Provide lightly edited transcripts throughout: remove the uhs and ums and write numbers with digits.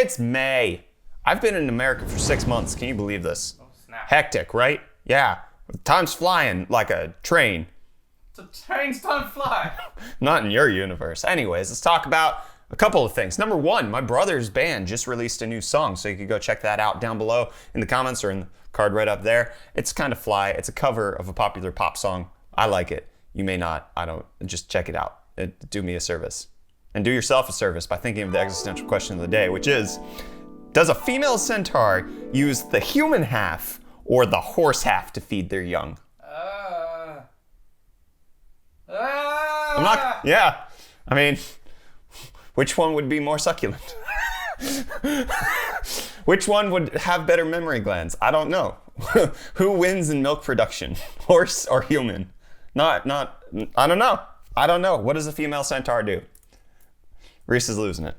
It's May. I've been in America for 6 months. Can you believe this? Oh, snap. Hectic, right? Yeah. Time's flying like a train. The trains don't fly. Not in your universe. Anyways, let's talk about a couple of things. Number one, my brother's band just released a new song, so you can go check that out down below in the comments or in the card right up there. It's kind of fly. It's a cover of a popular pop song. I like it. You may not. I don't. Just check it out. Do me a service. And do yourself a service by thinking of the existential question of the day, which is, does a female centaur use the human half or the horse half to feed their young? I'm not, yeah. I mean, which one would be more succulent? Which one would have better memory glands? I don't know. Who wins in milk production, horse or human? I don't know. What does a female centaur do? Reece is losing it.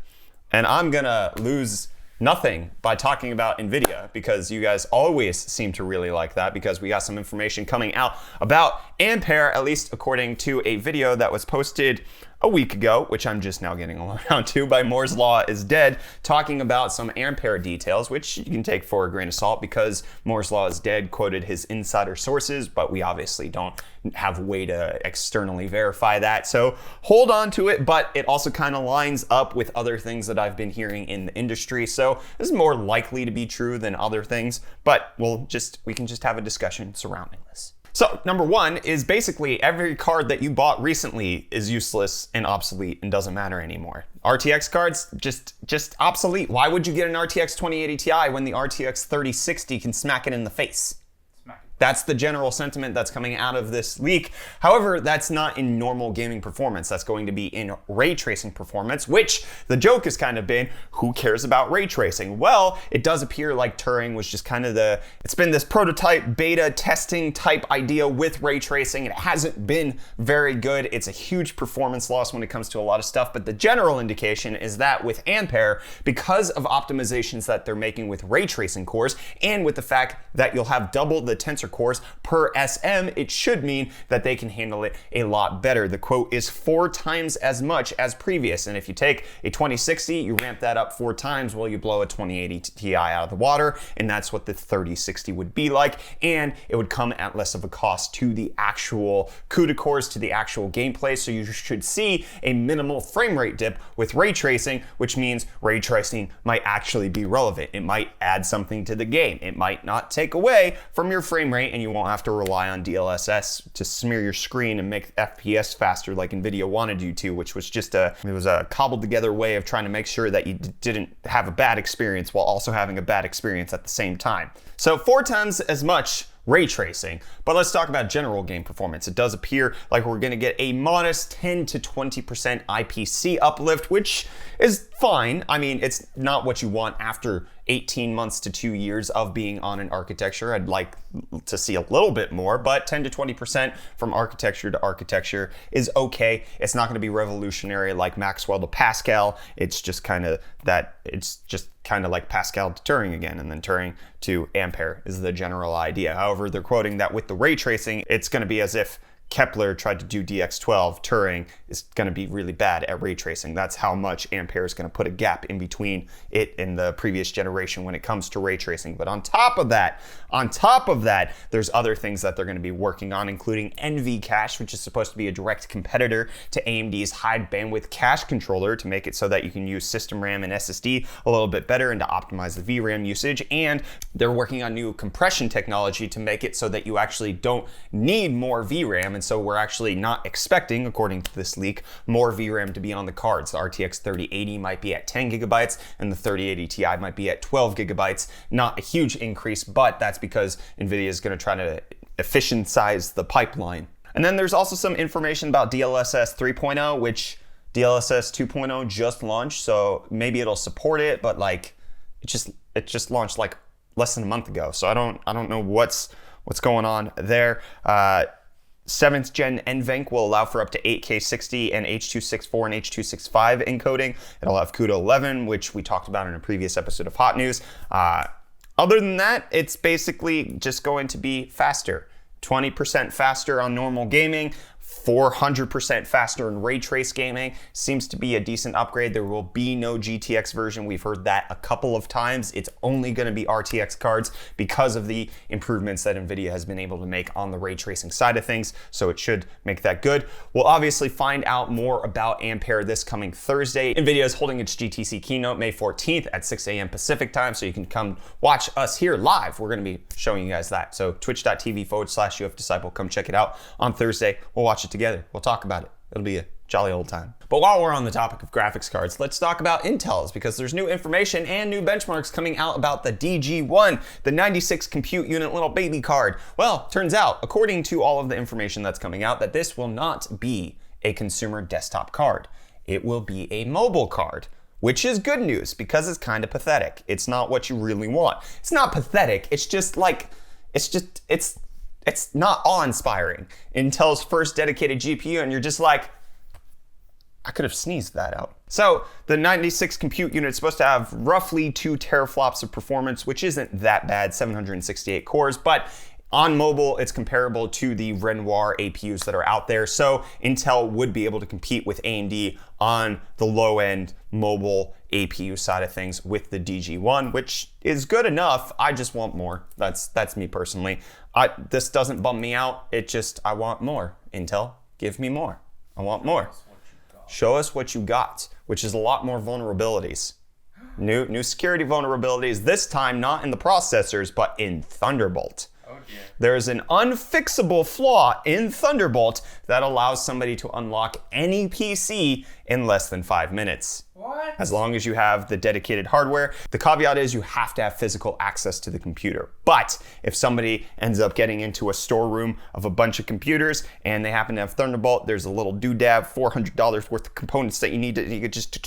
And I'm gonna lose nothing by talking about NVIDIA, because you guys always seem to really like that, because we got some information coming out about Ampere, at least according to a video that was posted a week ago, which I'm just now getting around to, by Moore's Law is Dead, talking about some Ampere details, which you can take for a grain of salt because Moore's Law is Dead quoted his insider sources, but we obviously don't have a way to externally verify that. So hold on to it, but it also kind of lines up with other things that I've been hearing in the industry. So this is more likely to be true than other things, but we can just have a discussion surrounding this. So number one is basically every card that you bought recently is useless and obsolete and doesn't matter anymore. RTX cards, just obsolete. Why would you get an RTX 2080 Ti when the RTX 3060 can smack it in the face? That's the general sentiment that's coming out of this leak. However, that's not in normal gaming performance. That's going to be in ray tracing performance, which the joke has kind of been, who cares about ray tracing? Well, it does appear like Turing was just kind of it's been this prototype beta testing type idea with ray tracing. It hasn't been very good. It's a huge performance loss when it comes to a lot of stuff, but the general indication is that with Ampere, because of optimizations that they're making with ray tracing cores, and with the fact that you'll have double the tensor cores per SM, it should mean that they can handle it a lot better. The quote is 4 times as much as previous, and if you take a 2060, you ramp that up 4 times, well, you blow a 2080 Ti out of the water, and that's what the 3060 would be like, and it would come at less of a cost to the actual CUDA cores, to the actual gameplay, so you should see a minimal frame rate dip with ray tracing, which means ray tracing might actually be relevant. It might add something to the game. It might not take away from your frame rate, and you won't have to rely on DLSS to smear your screen and make FPS faster like NVIDIA wanted you to, which was just it was a cobbled together way of trying to make sure that you didn't have a bad experience while also having a bad experience at the same time. So 4 times as much ray tracing. But let's talk about general game performance. It does appear like we're gonna get a modest 10 to 20% IPC uplift, which is fine. I mean, it's not what you want after 18 months to 2 years of being on an architecture. I'd like to see a little bit more, but 10 to 20% from architecture to architecture is okay. It's not gonna be revolutionary like Maxwell to Pascal. It's just kind of like Pascal to Turing again, and then Turing to Ampere is the general idea. However, they're quoting that with the ray tracing, it's going to be as if Kepler tried to do DX12, Turing is going to be really bad at ray tracing. That's how much Ampere is going to put a gap in between it and the previous generation when it comes to ray tracing. But on top of that, there's other things that they're going to be working on, including NV cache, which is supposed to be a direct competitor to AMD's high bandwidth cache controller to make it so that you can use system RAM and SSD a little bit better and to optimize the VRAM usage. And they're working on new compression technology to make it so that you actually don't need more VRAM. And so we're actually not expecting, according to this leak, more VRAM to be on the cards. The RTX 3080 might be at 10 gigabytes and the 3080 Ti might be at 12 gigabytes. Not a huge increase, but that's because NVIDIA is going to try to efficientize the pipeline. And then there's also some information about DLSS 3.0, which DLSS 2.0 just launched, so maybe it'll support it, but like it just launched like less than a month ago. So I don't know what's going on there. 7th gen NVENC will allow for up to 8K 60 and H.264 and H.265 encoding. It'll have CUDA 11, which we talked about in a previous episode of Hot News. Other than that, it's basically just going to be faster. 20% faster on normal gaming, 400% faster in ray trace gaming. Seems to be a decent upgrade. There will be no GTX version. We've heard that a couple of times. It's only going to be RTX cards because of the improvements that NVIDIA has been able to make on the ray tracing side of things. So it should make that good. We'll obviously find out more about Ampere this coming Thursday. NVIDIA is holding its GTC keynote May 14th at 6 a.m. Pacific time. So you can come watch us here live. We're going to be showing you guys that. So twitch.tv/UFDisciple. Come check it out on Thursday. We'll watch it together. We'll talk about it. It'll be a jolly old time. But while we're on the topic of graphics cards, let's talk about Intel's, because there's new information and new benchmarks coming out about the DG1, the 96 compute unit little baby card. Well, turns out, according to all of the information that's coming out, that this will not be a consumer desktop card. It will be a mobile card, which is good news because it's kind of pathetic. It's not what you really want. It's not pathetic. It's just like, it's not awe-inspiring. Intel's first dedicated GPU, and you're just like, I could have sneezed that out. So the 96 compute unit is supposed to have roughly 2 teraflops of performance, which isn't that bad, 768 cores, but on mobile, it's comparable to the Renoir APUs that are out there. So Intel would be able to compete with AMD on the low-end mobile APU side of things with the DG1, which is good enough. I just want more. That's me personally. This doesn't bum me out. I want more. Intel, give me more. I want more. Show us what you got, which is a lot more vulnerabilities. New security vulnerabilities, this time not in the processors, but in Thunderbolt. Oh dear. There's an unfixable flaw in Thunderbolt that allows somebody to unlock any PC in less than 5 minutes. What? As long as you have the dedicated hardware. The caveat is you have to have physical access to the computer. But if somebody ends up getting into a storeroom of a bunch of computers and they happen to have Thunderbolt, there's a little doodad, $400 worth of components that you need to, you could just,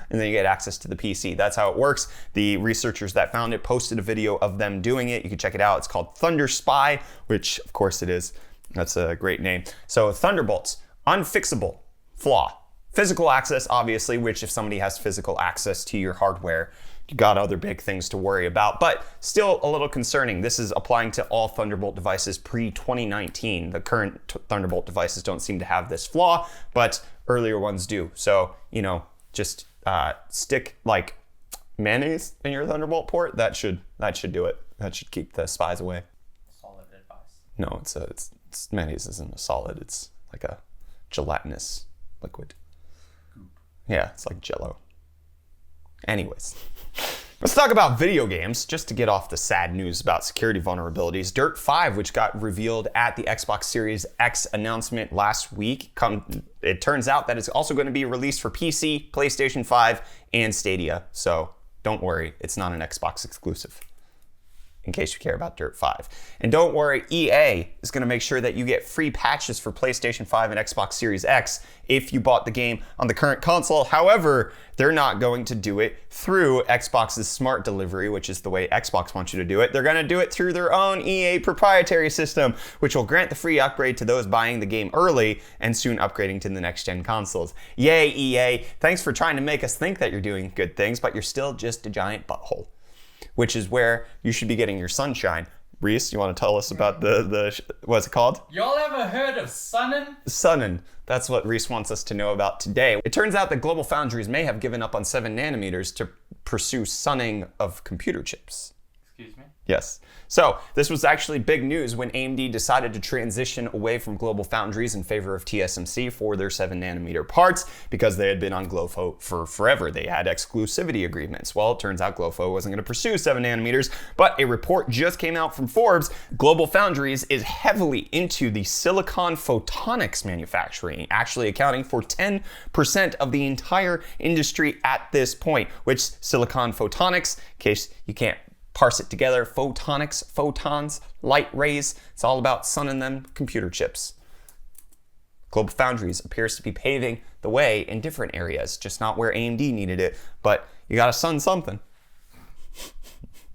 and then you get access to the PC. That's how it works. The researchers that found it posted a video of them doing it. You can check it out. It's called Thunder Spy, which of course it is. That's a great name. So Thunderbolts, unfixable flaw. Physical access, obviously, which if somebody has physical access to your hardware, you got other big things to worry about, but still a little concerning. This is applying to all Thunderbolt devices pre-2019. The current Thunderbolt devices don't seem to have this flaw, but earlier ones do. So, just stick like mayonnaise in your Thunderbolt port. That should do it. That should keep the spies away. Solid advice. No, it's mayonnaise isn't a solid. It's like a gelatinous liquid. Yeah, it's like Jell-O. Anyways, let's talk about video games, just to get off the sad news about security vulnerabilities. Dirt 5, which got revealed at the Xbox Series X announcement last week, it turns out that it's also going to be released for PC, PlayStation 5, and Stadia. So don't worry, it's not an Xbox exclusive, in case you care about Dirt 5. And don't worry, EA is going to make sure that you get free patches for PlayStation 5 and Xbox Series X if you bought the game on the current console. However, they're not going to do it through Xbox's smart delivery, which is the way Xbox wants you to do it. They're going to do it through their own EA proprietary system, which will grant the free upgrade to those buying the game early and soon upgrading to the next-gen consoles. Yay, EA. Thanks for trying to make us think that you're doing good things, but you're still just a giant butthole, which is where you should be getting your sunshine. Reece, you want to tell us about the what's it called? Y'all ever heard of Sunnin? Sunnin. That's what Reece wants us to know about today. It turns out that GlobalFoundries may have given up on 7 nanometers to pursue sunning of computer chips. Excuse me? Yes. So this was actually big news when AMD decided to transition away from GlobalFoundries in favor of TSMC for their 7 nanometer parts because they had been on GloFo for forever. They had exclusivity agreements. Well, it turns out GloFo wasn't going to pursue 7 nanometers, but a report just came out from Forbes. GlobalFoundries is heavily into the silicon photonics manufacturing, actually accounting for 10% of the entire industry at this point, which silicon photonics, in case you can't parse it together, photonics, photons, light rays, it's all about sunning them computer chips. GlobalFoundries appears to be paving the way in different areas, just not where AMD needed it, but you gotta sun something.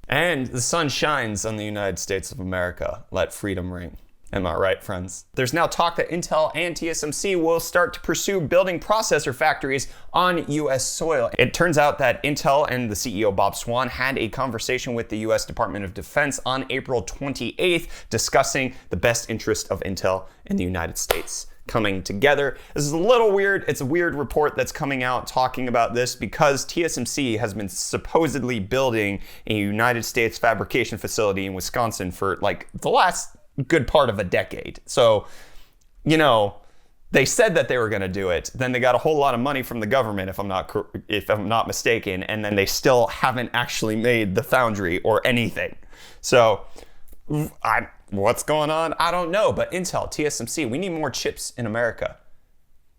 And the sun shines on the United States of America. Let freedom ring. Am I right, friends? There's now talk that Intel and TSMC will start to pursue building processor factories on US soil. It turns out that Intel and the CEO Bob Swan had a conversation with the US Department of Defense on April 28th discussing the best interest of Intel in the United States. coming together. This is a little weird. It's a weird report that's coming out talking about this because TSMC has been supposedly building a United States fabrication facility in Wisconsin for like the last good part of a decade. So, you know, they said that they were going to do it. Then they got a whole lot of money from the government, if I'm not mistaken, and then they still haven't actually made the foundry or anything. So, what's going on? I don't know. But Intel, TSMC, we need more chips in America.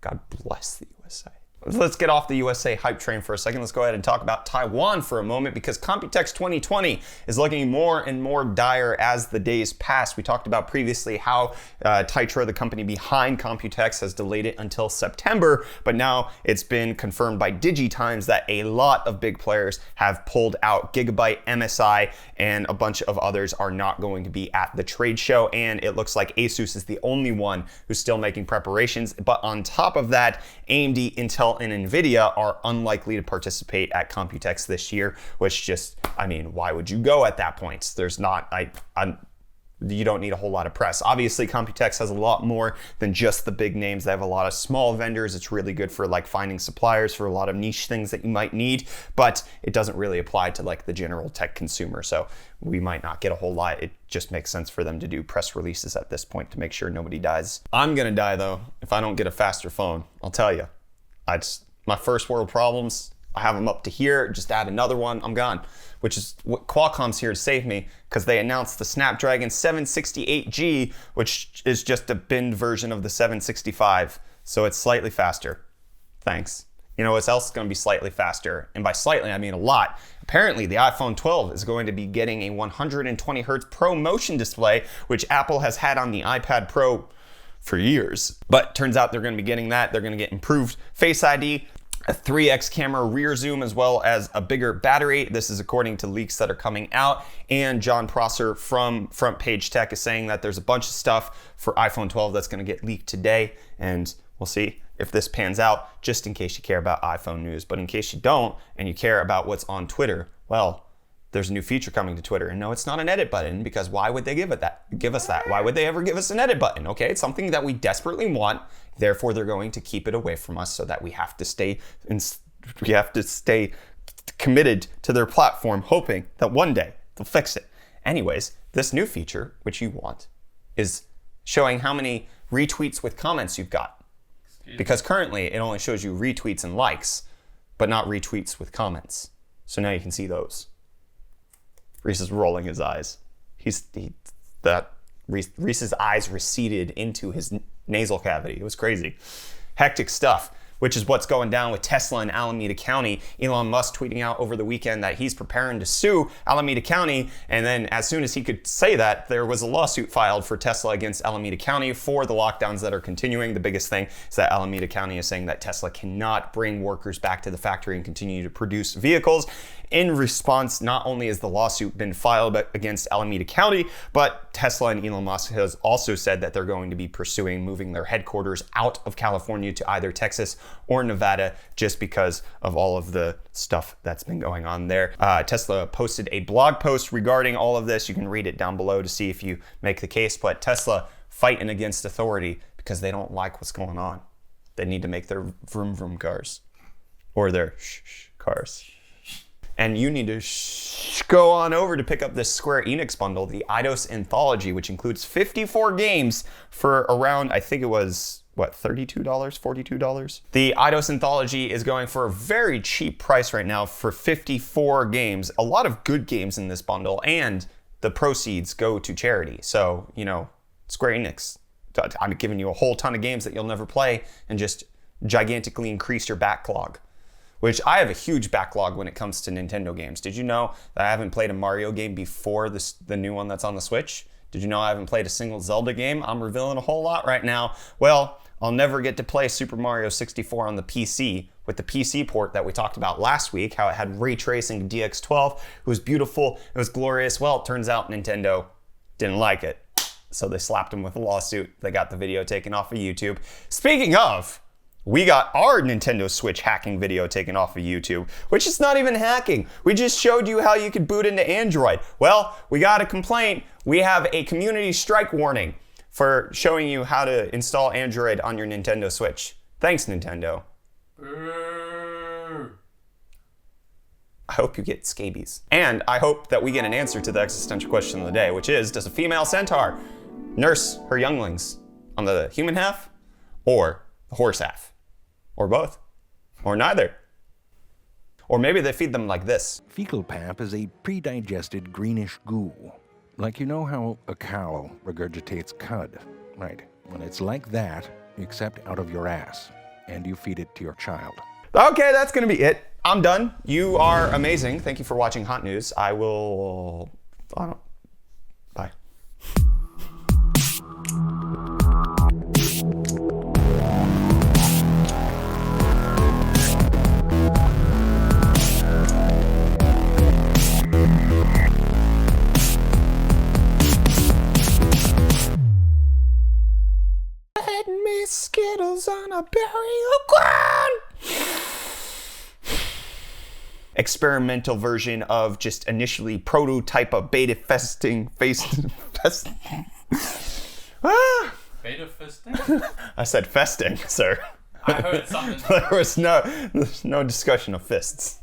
God bless the USA. Let's get off the USA hype train for a second. Let's go ahead and talk about Taiwan for a moment because Computex 2020 is looking more and more dire as the days pass. We talked about previously how Titra, the company behind Computex, has delayed it until September, but now it's been confirmed by DigiTimes that a lot of big players have pulled out. Gigabyte, MSI, and a bunch of others are not going to be at the trade show, and it looks like Asus is the only one who's still making preparations. But on top of that, AMD, Intel, and Nvidia are unlikely to participate at Computex this year, which just, I mean, why would you go at that point? There's not, you don't need a whole lot of press. Obviously, Computex has a lot more than just the big names. They have a lot of small vendors. It's really good for like finding suppliers for a lot of niche things that you might need, but it doesn't really apply to like the general tech consumer. So we might not get a whole lot. It just makes sense for them to do press releases at this point to make sure nobody dies. I'm gonna die though if I don't get a faster phone. I'll tell you. My first world problems, I have them up to here, just add another one, I'm gone. Which is what Qualcomm's here to save me because they announced the Snapdragon 768G, which is just a binned version of the 765. So it's slightly faster. Thanks. You know what else is going to be slightly faster? And by slightly, I mean a lot. Apparently, the iPhone 12 is going to be getting a 120 Hz Pro Motion display, which Apple has had on the iPad Pro for years. But turns out they're going to be getting that. They're going to get improved Face ID, a 3x camera rear zoom, as well as a bigger battery. This is according to leaks that are coming out. And John Prosser from Front Page Tech is saying that there's a bunch of stuff for iPhone 12 that's going to get leaked today. And we'll see if this pans out, just in case you care about iPhone news. But in case you don't, and you care about what's on Twitter, well, there's a new feature coming to Twitter. And no, it's not an edit button, because why would they give us that? Why would they ever give us an edit button? Okay, it's something that we desperately want. Therefore, they're going to keep it away from us so that we have to stay committed to their platform, hoping that one day they'll fix it. Anyways, this new feature, which you want, is showing how many retweets with comments you've got. Because currently, it only shows you retweets and likes, but not retweets with comments. So now you can see those. Reece is rolling his eyes. Reece's eyes receded into his nasal cavity. It was crazy. Hectic stuff, which is what's going down with Tesla in Alameda County. Elon Musk tweeting out over the weekend that he's preparing to sue Alameda County. And then as soon as he could say that, there was a lawsuit filed for Tesla against Alameda County for the lockdowns that are continuing. The biggest thing is that Alameda County is saying that Tesla cannot bring workers back to the factory and continue to produce vehicles. In response, not only has the lawsuit been filed against Alameda County, but Tesla and Elon Musk has also said that they're going to be pursuing moving their headquarters out of California to either Texas or Nevada, just because of all of the stuff that's been going on there. Tesla posted a blog post regarding all of this. You can read it down below to see if you make the case, but Tesla fighting against authority because they don't like what's going on. They need to make their vroom vroom cars, or their shh cars. And you need to go on over to pick up this Square Enix bundle, the Eidos Anthology, which includes 54 games for around, I think it was, what, $32, $42? The Eidos Anthology is going for a very cheap price right now for 54 games. A lot of good games in this bundle, and the proceeds go to charity. So, you know, Square Enix, I'm giving you a whole ton of games that you'll never play and just gigantically increase your backlog. Which I have a huge backlog when it comes to Nintendo games. Did you know that I haven't played a Mario game before the new one that's on the Switch? Did you know I haven't played a single Zelda game? I'm revealing a whole lot right now. Well, I'll never get to play Super Mario 64 on the PC with the PC port that we talked about last week, how it had ray tracing DX12. It was beautiful, it was glorious. Well, it turns out Nintendo didn't like it. So they slapped him with a lawsuit. They got the video taken off of YouTube. Speaking of, we got our Nintendo Switch hacking video taken off of YouTube, which is not even hacking. We just showed you how you could boot into Android. Well, we got a complaint. We have a community strike warning for showing you how to install Android on your Nintendo Switch. Thanks, Nintendo. I hope you get scabies. And I hope that we get an answer to the existential question of the day, which is, does a female centaur nurse her younglings on the human half or the horse half? Or both? Or neither? Or maybe they feed them like this. Fecal pap is a pre-digested greenish goo. Like you know how a cow regurgitates cud? Right. Well, it's like that, except out of your ass. And you feed it to your child. Okay, that's gonna be it. I'm done. You are amazing. Thank you for watching Hot News. I will... Bye. Let me Skittles on a burial ground. Experimental version of just initially prototype of beta festing Beta fisting? I said festing, sir. I heard something. There's no discussion of fists.